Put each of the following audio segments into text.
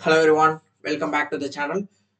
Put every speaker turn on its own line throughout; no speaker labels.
Hello everyone, welcome back to the channel.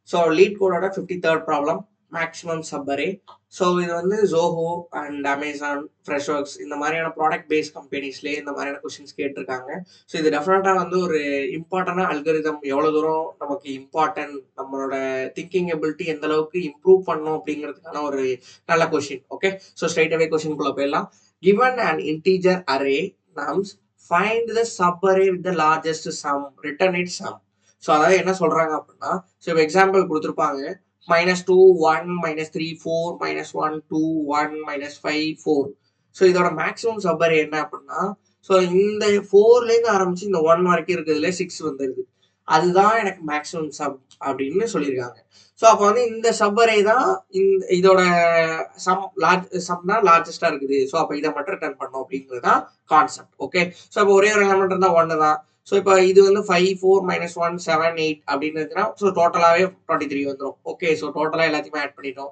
So lead code 53rd problem, maximum subarray. So இது வந்து Zoho and Amazon ஃப்ரெஷ்ஒர்க்ஸ் இந்த மாதிரியான product based கம்பெனிஸ்லேயே இந்த மாதிரியான questions கேட்டிருக்காங்க. ஸோ இது டெஃபினட்டாக வந்து ஒரு இம்பார்ட்டண்டான அல்கரிதம் எவ்வளோ தூரம் நமக்கு இம்பார்ட்டன்ட், நம்மளோட திங்கிங் எபிலிட்டி எந்த அளவுக்கு இம்ப்ரூவ் பண்ணும் அப்படிங்கிறதுக்கான ஒரு நல்ல question. Okay, so straight away கொஸ்டின்குள்ளே போயிடலாம். Given and integer array nums find the subarray with the largest sum, return it sum. So அதாவது என்ன சொல்றாங்க அப்படின்னா, ஸோ இப்போ எக்ஸாம்பிள் கொடுத்துருப்பாங்க -2 1 -3 4 -1 2 1 -5 4. ஸோ இதோட மேக்ஸிமம் சப்பரே என்ன அப்படின்னா, ஸோ இந்த 4லேருந்து ஆரம்பிச்சு இந்த 1 வரைக்கும் இருக்கிறதுல 6 வந்துருது. அதுதான் எனக்கு மேக்ஸிமம் சப் அப்படின்னு சொல்லியிருக்காங்க. ஸோ அப்போ வந்து இந்த சப்பரே தான் இதோட சம்னா லார்ஜஸ்டா இருக்குது. ஸோ அப்போ இதை மட்டும் ரிட்டர்ன் பண்ணும் அப்படிங்கிறது தான் கான்செப்ட். ஓகே, ஸோ இப்போ ஒரே ஒரு எலமெண்ட் இருந்தால் 1 தான். ஸோ இப்போ இது வந்து 5 4 -1 7 8 அப்படின்னு இருந்துச்சுன்னா ஸோ டோட்டலாகவே 23 வந்துடும். ஓகே, ஸோ டோட்டலாக எல்லாத்தையுமே ஆட் பண்ணிட்டோம்.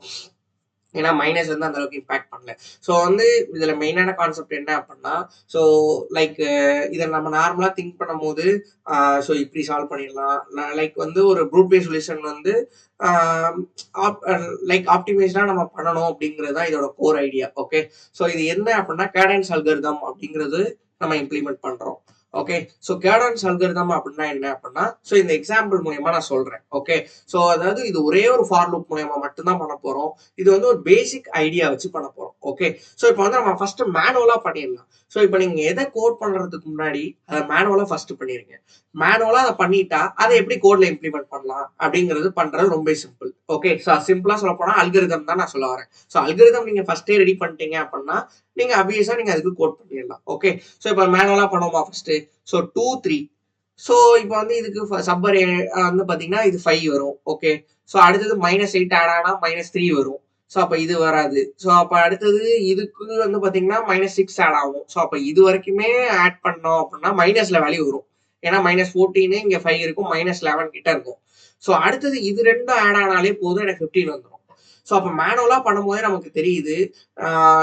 ஏன்னா மைனஸ் வந்து அந்த அளவுக்கு இம்பாக்ட் பண்ணல. ஸோ வந்து இதில் மெயினான கான்செப்ட் என்ன அப்படின்னா, ஸோ லைக் இதை நம்ம நார்மலாக திங்க் பண்ணும் போது ஸோ இப்படி சால்வ் பண்ணிடலாம். லைக் வந்து ஒரு ப்ரூட் பேஸ் சொல்யூஷன் வந்து லைக் ஆப்டிமைஸ்டாக நம்ம பண்ணணும் அப்படிங்கிறது தான் இதோட கோர் ஐடியா. ஓகே, ஸோ இது என்ன அப்படின்னா கேடன்ஸ் அல்காரிதம் அப்படிங்கிறது நம்ம இம்ப்ளிமெண்ட் பண்ணுறோம். ஓகே, ஸோ கேடன்ஸ் அல்காரிதம் அப்படின்னா என்ன அப்படின்னா, ஸோ இந்த எக்ஸாம்பிள் மூலயமா நான் சொல்றேன். ஓகே, ஸோ அதாவது இது ஒரே ஒரு ஃபார் லூப் மூலயமா மட்டும்தான் பண்ண போறோம். இது வந்து ஒரு பேசிக் ஐடியா வச்சு பண்ண போறோம். ஓகே, ஸோ இப்போ வந்து நம்ம ஃபர்ஸ்ட் மேனுவலா பண்ணிடலாம். ஸோ இப்போ நீங்க எதை கோட் பண்றதுக்கு முன்னாடி அதை மேனுவலா ஃபர்ஸ்ட் பண்ணிருங்க. மேனுவலா அதை பண்ணிட்டா அதை எப்படி கோட்ல இம்ப்ளிமெண்ட் பண்ணலாம் அப்படிங்கிறது பண்றது ரொம்ப சிம்பிள். ஓகே, ஸோ சிம்பிளா சொல்ல போனா அல்காரிதம் தான் நான் சொல்ல வரேன். ஸோ அல்காரிதம் நீங்க ஃபர்ஸ்டே ரெடி பண்ணிட்டீங்க அப்படின்னா நீங்க அபியஸா நீங்க அதுக்கு கோட் பண்ணிடலாம். ஓகே, ஸோ இப்போ மேனுவலா பண்ணுவோமா ஃபர்ஸ்ட். ஸோ 2 3. ஸோ இப்போ வந்து இதுக்கு சப்பர் வந்து பார்த்தீங்கன்னா இது 5 வரும். ஓகே, ஸோ அடுத்தது -8 ஆட் ஆனால் -3 வரும். ஸோ அப்போ இது வராது. ஸோ அப்போ அடுத்தது இதுக்கு வந்து பார்த்தீங்கன்னா -6 ஆட் ஆகும். ஸோ அப்போ இது வரைக்குமே ஆட் பண்ணோம் அப்படின்னா மைனஸ்ல வேல்யூ வரும். ஏன்னா -14 இங்கே 5 இருக்கும், -11 கிட்ட இருக்கும். ஸோ அடுத்தது இது ரெண்டும் ஆட் ஆனாலே போதும், எனக்கு 15 வந்துடும். ஸோ அப்போ மேனுவலா பண்ணும்போதே நமக்கு தெரியுது.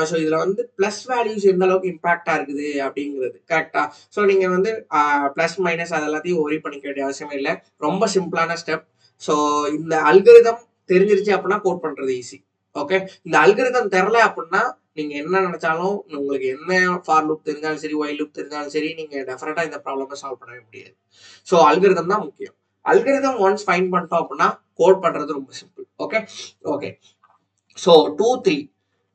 ஸோ இதுல வந்து பிளஸ் வேல்யூஸ் எந்த அளவுக்கு இம்பாக்டா இருக்குது அப்படிங்கிறது கரெக்டா. ஸோ நீங்க வந்து பிளஸ் மைனஸ் அது எல்லாத்தையும் ஒரி பண்ணிக்க வேண்டிய அவசியமே இல்லை. ரொம்ப சிம்பிளான ஸ்டெப். ஸோ இந்த அல்காரிதம் தெரிஞ்சிருச்சு அப்படின்னா கோட் பண்றது ஈஸி. ஓகே, இந்த அல்காரிதம் தெரியல அப்படின்னா நீங்க என்ன நினைச்சாலும், உங்களுக்கு என்ன ஃபார் லூப் தெரிஞ்சாலும் சரி, ஒயில் லூப் தெரிஞ்சாலும் சரி, நீங்க டெஃபினட்டா இந்த ப்ராப்ளமை சால்வ் பண்ணவே முடியாது. ஸோ அல்காரிதம் தான் முக்கியம். அல்காரிதம் ஒன்ஸ் ஃபைண்ட் பண்ணிட்டோம் அப்படின்னா கோட் பண்றது ரொம்ப சிம்பிள். Okay okay, so 2 3.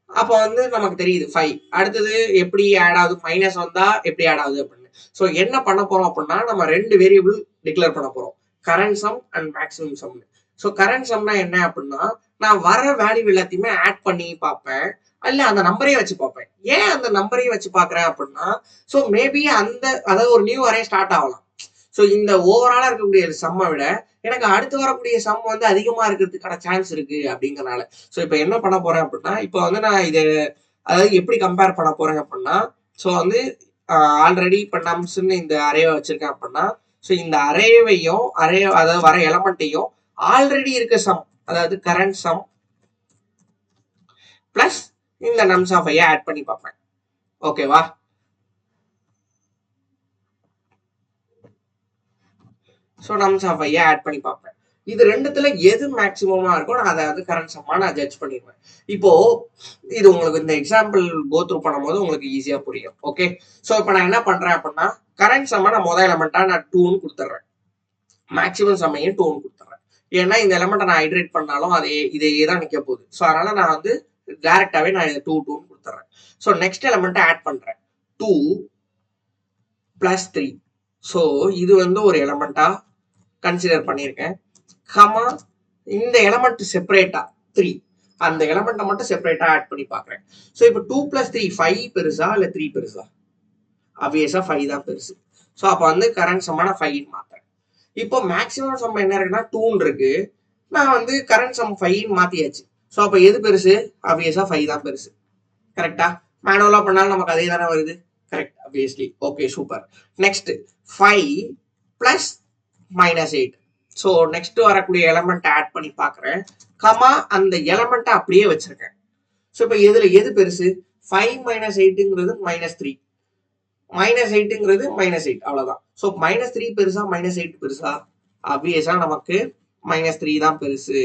அப்போ வந்து நமக்கு தெரியுது 5. அடுத்தது எப்படி ஆட் ஆகுது, மைனஸ் வந்தா எப்படி ஆட் ஆகுது அப்படின்னு. ஸோ என்ன பண்ண போறோம் அப்படின்னா, நம்ம 2 வேரியபிள் டிக்ளேர் பண்ண போறோம், current sum and maximum sum. So current சம்னா என்ன அப்படின்னா, நான் வர வேல்யூ எல்லாத்தையுமே ஆட் பண்ணி பார்ப்பேன், இல்ல அந்த நம்பரையே வச்சு பார்ப்பேன். ஏன் அந்த நம்பரையும் வச்சு பார்க்குறேன் அப்படின்னா, ஸோ மேபி அதாவது ஒரு நியூ அரே ஸ்டார்ட் ஆகலாம். ஸோ இந்த ஓவராலா இருக்கக்கூடிய சம்மை விட எனக்கு அடுத்து வரக்கூடிய சம் வந்து அதிகமா இருக்கிறதுக்கான சான்ஸ் இருக்கு அப்படிங்கறனால. ஸோ இப்போ என்ன பண்ண போறேன் அப்படின்னா, இப்போ வந்து நான் இதை அதாவது எப்படி கம்பேர் பண்ண போறேன் அப்படின்னா, ஸோ வந்து ஆல்ரெடி இப்போ நம்ஸ்ன்னு இந்த அரேவை வச்சிருக்கேன் அப்படின்னா, ஸோ இந்த அரேவையும் அதாவது வர எலமெண்ட்டையும் ஆல்ரெடி இருக்க சம், அதாவது கரண்ட் சம் பிளஸ் இந்த நம்ஸ் ஆஃப் ஐ ஆட் பண்ணி பார்ப்பேன். ஓகேவா. ஸோ நம்ஸ் ஆஃப் ஐயா ஆட் பண்ணி பார்ப்பேன். இது ரெண்டுத்துல எது மேக்சிமமா இருக்கும் நான் அதை வந்து கரண்ட் சம்மா நான் ஜட்ஜ் பண்ணிடுவேன். இப்போ இது உங்களுக்கு இந்த எக்ஸாம்பிள் கோ த்ரூ பண்ணும்போது உங்களுக்கு ஈஸியா புரியும். ஓகே, ஸோ இப்போ நான் என்ன பண்றேன் அப்படின்னா, கரண்ட் சம்மா நான் முதல் எலமெண்டா நான் 2ன்னு கொடுத்துட்றேன், மேக்சிமம் சம்மையும் 2ன்னு கொடுத்துட்றேன். ஏன்னா இந்த எலமெண்ட்டை நான் ஹைட்ரேட் பண்ணாலும் இதே தான் நிற்க போகுது. ஸோ அதனால நான் வந்து டைரக்டாவே நான் இதை 2 2ன்னு கொடுத்துட்றேன். ஸோ நெக்ஸ்ட் எலமெண்ட்டை ஆட் பண்றேன் 2 + 3. ஸோ இது வந்து ஒரு எலமெண்டா கன்சிடர் பண்ணியிருக்கேன். கமா இந்த எலமெண்ட் செப்பரேட்டா 3, அந்த எலமெண்ட்டை மட்டும் செப்பரேட்டா ஆட் பண்ணி பார்க்குறேன். ஸோ இப்போ 2 + 3 5 பெருசா இல்லை 3 பெருசா? ஆப்வியஸா 5 தான் பெருசு. ஸோ அப்போ வந்து கரண்ட் சம்மா நான் 5 மாத்துறேன். இப்போ மேக்ஸிமம் சம் என்ன இருக்குன்னா 2 இருக்கு, நான் வந்து கரண்ட் சம் 5 மாத்தியாச்சு. ஸோ அப்போ எது பெருசு? ஆப்வியஸா 5 தான் பெருசு. கரெக்டா. மேனுவலா பண்ணாலும் நமக்கு அதே தானே வருது. Correct, obviously. Okay, super. Next 5 + -8. So next வரக்கூடிய எலமெண்ட் ஆட் பண்ணி பார்க்குறேன், கமா அந்த எலமெண்ட்டை அப்படியே வச்சிருக்கேன். ஸோ இப்போ எது பெருசு? 5 - 8ங்கிறது -3, -8ங்கிறது -8, அவ்வளோதான். ஸோ -3 பெருசா -8 பெருசா? ஆப்வியஸா நமக்கு -3 தான் பெருசு.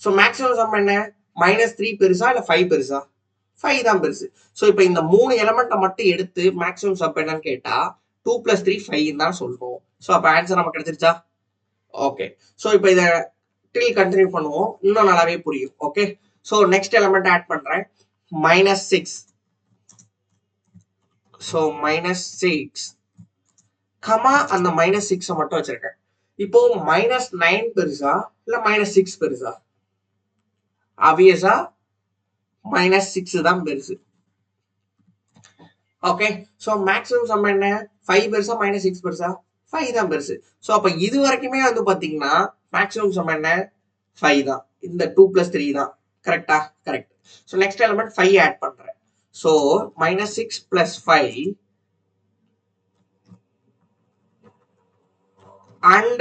ஸோ மேக்ஸிமம் சம் என்ன? -3 பெருசா இல்ல 5 பெருசா? 5 தான் பெருசு. ஸோ இப்போ இந்த 3 எலமெண்ட்டை மட்டும் எடுத்து மேக்ஸிமம் சம் என்னன்னு கேட்டா 2 + 3 5 தான் சொல்றோம். ஸோ அப்போ ஆன்சர் நமக்கு கிடைச்சிருச்சா? ஓகே. ஸோ இப்போ இதை டில் கண்டினியூ பண்ணுவோம், இன்னும் நல்லாவே புரியும். Okay. So next element add பண்றேன், -6. ஸோ -6 கமா அந்த -6 மட்டும் வச்சிருக்கேன். இப்போ -9 பெருசா இல்ல -6 பெருசா? ஆப்வியஸா -6 தான் பெருசு. ஓகே. ஸோ மேக்ஸிமம் சம் என்ன? 5 பெருசா -6 பெருசா? 5 தான் பெருசு. ஸோ அப்ப இது வரைக்குமே வந்து பாத்தீங்கன்னா மேக்ஸிமம் சம் என்ன? 5 தான். இந்த 2 + 3 தான். கரெக்டா? Correct. So next element 5 add பண்றேன். ஸோ -6 + 5 and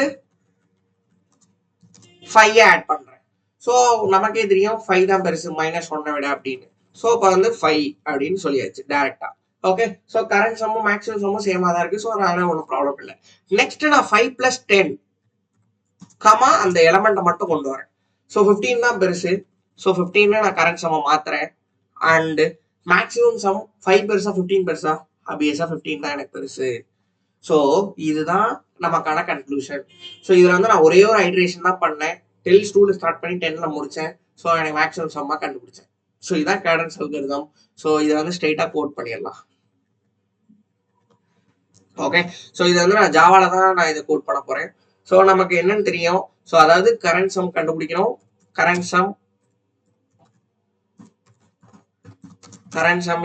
5 ஆட் பண்றேன். ஸோ நமக்கே தெரியும் 5 தான் பெருசு -1 விட அப்படின்னு. ஸோ இப்போ வந்து 5 அப்படின்னு சொல்லியாச்சு டைரக்டா. ஓகே. ஸோ கரண்ட் சம்மும் மேக்ஸிமம் சம்மும் சேமா தான் இருக்கு. ஸோ அதனால ஒன்றும் ப்ராப்ளம் இல்லை. நெக்ஸ்ட் நான் 5 + 10 கமா அந்த எலமெண்ட்டை மட்டும் கொண்டு வரேன். ஸோ 15 தான் பெருசு. ஸோ 15 நான் கரண்ட் சம்மை மாத்துறேன். அண்ட் மேக்ஸிமம் சம் 5 பெருசா 15 பெருசா? ஆப்வியஸா 15 தான் எனக்கு பெருசு. ஸோ இதுதான் நமக்கான கன்க்ளூஷன். ஸோ இதுல வந்து நான் ஒரே ஒரு ஐட்ரேஷன் தான் பண்ணேன். டில் 2ல ஸ்டார்ட் பண்ணி 10ல முடிச்சேன். ஸோ எனக்கு மேக்ஸிமம் சம்மா கண்டுபிடிச்சேன். ஸோ இதுதான் கேடன்ஸ் அல்காரிதம். ஸோ இதை வந்து ஸ்ட்ரெயிட்டா கோட் பண்ணிடலாம். ஓகே. ஸோ இது வந்து நான் ஜாவால தான் நான் இதை கோட் பண்ண போறேன். ஸோ நமக்கு என்னன்னு தெரியும். ஸோ அதாவது கரண்ட் சம் கண்டுபிடிக்கணும். Current some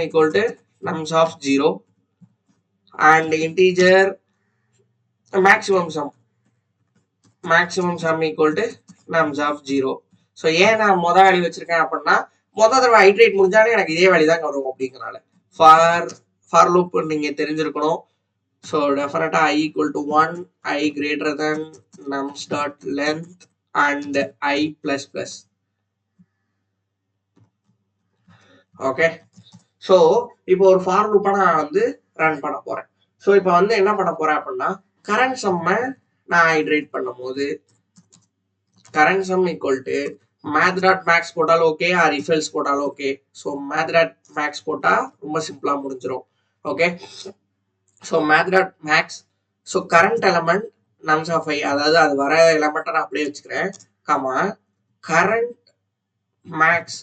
equal to nums of 0 and integer maximum sum equal to nums of 0. So ஏன் நான் மொதல் வேல்யூ வச்சிருக்கேன் அப்படின்னா மொதல் தடவை ஐட்ரேட் முடிஞ்சாலே எனக்கு இதே வேல்யூ தான் வரும் அப்படிங்கிறனால. ஃபார் லூப் நீங்க தெரிஞ்சிருக்கணும். ஸோ டெஃபினட்டா I equal to 1, I greater than nums dot length and I plus plus. Okay. So இப்போ ஒரு ஃபார் லூப்பை நான் வந்து ரன் பண்ண போறேன். ஸோ இப்போ வந்து என்ன பண்ண போறேன் அப்படின்னா கரண்ட் சம்மை நான் ஐட்ரேட் பண்ணும் போது current some equal to math.max போட்டாலும் ஓகே ஆர் if else போட்டாலும் ஓகே. ஸோ math.max போட்டா ரொம்ப சிம்பிளா முடிஞ்சிடும். Okay. So math.max so current element nums of I, அதாவது அது வர எலமெண்ட்டை நான் அப்படியே வச்சுக்கிறேன். கமா கரண்ட் மேக்ஸ்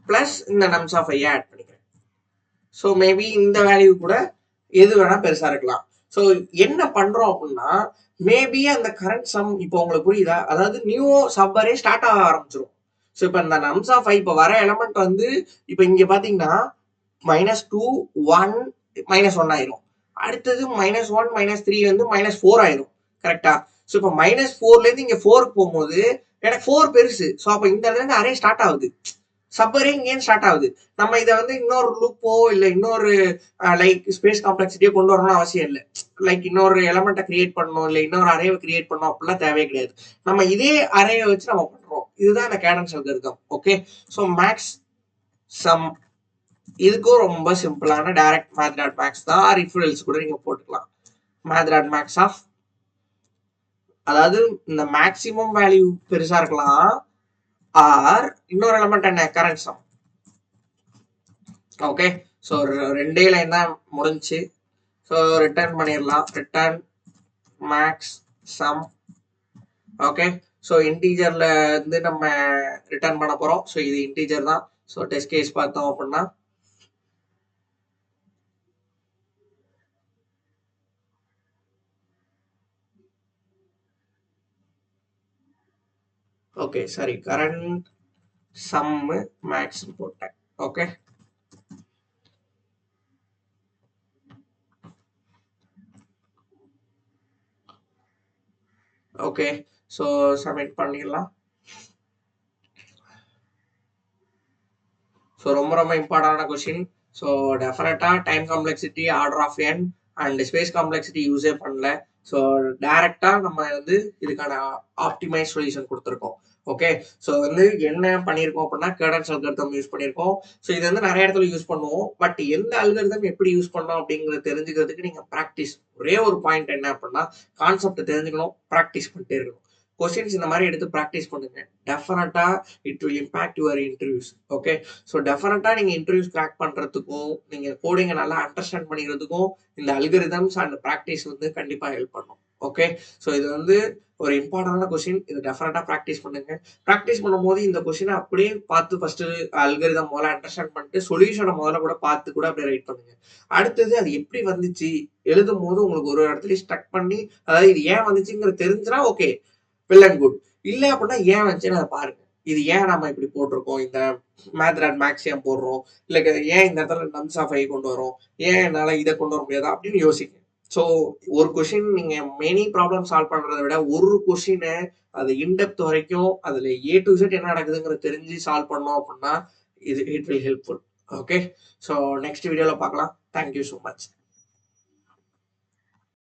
பிளஸ் இந்த nums of I ஆட் பண்ணிக்கிறேன். ஸோ மேபி இந்த வேல்யூ கூட எது வேணா பெருசா இருக்கலாம். ஸோ என்ன பண்றோம் அப்படின்னா மேபி அந்த கரண்ட் சம் இப்போ உங்களுக்கு புரியுதா? அதாவது நியூ சப்பரே ஸ்டார்ட் ஆக ஆரம்பிச்சிடும். ஸோ இப்போ இந்த nums of I இப்போ வர எலமெண்ட் வந்து இப்போ இங்க பாத்தீங்கன்னா -2 1 -1 ஆயிரும். அடுத்தது -1 -3 வந்து -4 ஆயிரும். கரெக்டா? ஸோ இப்போ -4ல இருந்து இங்க 4க்கு போகும்போது எனக்கு 4 பெருசு. ஸோ அப்போ இந்த இடத்துல இருந்து அரே ஸ்டார்ட் ஆகுது. சப்பரே இங்கே ஸ்டார்ட் ஆகுது. நம்ம இதை வந்து இன்னொரு லூப்போ இல்லை இன்னொரு லைக் ஸ்பேஸ் காம்ப்ளெக்சிட்டியோ கொண்டு வரணும்னு அவசியம் இல்லை. லைக் இன்னொரு எலமெண்ட்டை கிரியேட் பண்ணணும் இல்லை இன்னொரு அரேவை கிரியேட் பண்ணணும் அப்படிலாம் தேவையே கிடையாது. நம்ம இதே அரேவை வச்சு நம்ம பண்றோம். இதுதான் இந்த Kadane's algorithm. Okay. So max sum இதுக்கும் ரொம்ப சிம்பிளான டைரக்ட் math.max தான். ஆர் if else கூட நீங்க போட்டுக்கலாம். math.max ஆஃப் அதாவது இந்த மேக்ஸிமம் வேல்யூ பெருசா இருக்கலாம் ஆர் இன்னொரு எலமெண்ட் என்ன கரண்ட் சம். ஓகே. ஸோ ரெண்டே லைன் தான் முடிஞ்சு. ஸோ ரிட்டர்ன் பண்ணிடலாம். Return max sum. Okay. So இன்டீஜர்ல இருந்து நம்ம ரிட்டர்ன் பண்ண போறோம். ஸோ இது இன்டீஜர் தான். ஸோ டெஸ்ட் கேஸ் பார்த்தோம் அப்படின்னா ஓகே சரி கரண்ட் சம் மேக்ஸ் போட்டேன். ஓகே. ஓகே. ஸோ சப்மிட் பண்ணிடலாம். ஸோ ரொம்ப இம்பார்ட்டன்டான கொஸ்டின். ஸோ டெஃபினட்டா time complexity order of n and space complexity யூஸே பண்ணல. ஸோ டைரக்டா நம்ம வந்து இதுக்கான ஆப்டிமைஸ் சொல்யூஷன் கொடுத்துருக்கோம். ஓகே. ஸோ வந்து என்ன பண்ணியிருக்கோம் அப்படின்னா, கேடன்ஸ் அல்காரிதம் யூஸ் பண்ணியிருக்கோம். ஸோ இது வந்து நெறைய இடத்துல யூஸ் பண்ணுவோம். பட் எந்த அல்காரிதம் எப்படி யூஸ் பண்ணோம் அப்படிங்கிறத தெரிஞ்சுக்கிறதுக்கு நீங்க பிராக்டிஸ். ஒரே ஒரு பாயிண்ட் என்ன அப்படின்னா, கான்செப்ட் தெரிஞ்சுக்கணும், பிராக்டிஸ் பண்ணிட்டே இருக்கணும். கொஸ்டின்ஸ் இந்த மாரி எடுத்து பிராக்டிஸ் பண்ணுங்க. டெஃபினட்டா it will impact your interviews. Okay. So டெஃபினட்டா நீங்க இன்டர்வியூஸ் கிராக் பண்றதுக்கும், நீங்க கோடிங்க நல்லா அண்டர்ஸ்டாண்ட் பண்ணிக்கிறதுக்கும், இந்த அல்காரிதம்ஸ் அண்ட் பிராக்டிஸ் வந்து கண்டிப்பா ஹெல்ப் பண்ணும். ஓகே. ஸோ இது வந்து ஒரு இம்பார்ட்டன்டான கொஸ்டின். இத டெஃபினட்டா பிராக்டிஸ் பண்ணுங்க. பிராக்டிஸ் பண்ணும்போது இந்த கொஸ்டின அப்படியே பார்த்து ஃபர்ஸ்ட்டு அல்காரிதம் முதல்ல அண்டர்ஸ்டாண்ட் பண்ணிட்டு, சொல்யூஷன முதல்ல கூட பார்த்து கூட அப்படியே ரைட் பண்ணுங்க. அடுத்தது அது எப்படி வந்துச்சு? எழுதும்போது உங்களுக்கு ஒரு இடத்துலயும் ஸ்ட்ரக் பண்ணி, அதாவது இது ஏன் வந்துச்சுங்கிறது தெரிஞ்சுனா ஓகே. Well and good. இல்ல அப்படின்னா ஏன் வந்துச்சுன்னு அத பாருங்க. இது ஏன் நம்ம இப்படி போட்டிருக்கோம்? இந்த மேத்ராட் மேக்ஸ் ஏன் போடுறோம்? இல்ல ஏன் இந்த இடத்துல நம்ஸ் ஆஃப் ஐ கொண்டு வரோம்? ஏன் என்னால இத கொண்டு வர முடியாதா? அப்படின்னு யோசிங்க. ஸோ ஒரு கொஸ்டின் நீங்க மெனி ப்ராப்ளம் சால்வ் பண்றத விட ஒரு கொஸ்டின அது இன் டெப்த் வரைக்கும் அதுல ஏ டூ இசட் என்ன நடக்குதுங்கிறத தெரிஞ்சு சால்வ் பண்ணோம் அப்படின்னா, it will helpful. Okay. So next வீடியோல பார்க்கலாம். Thank you so much.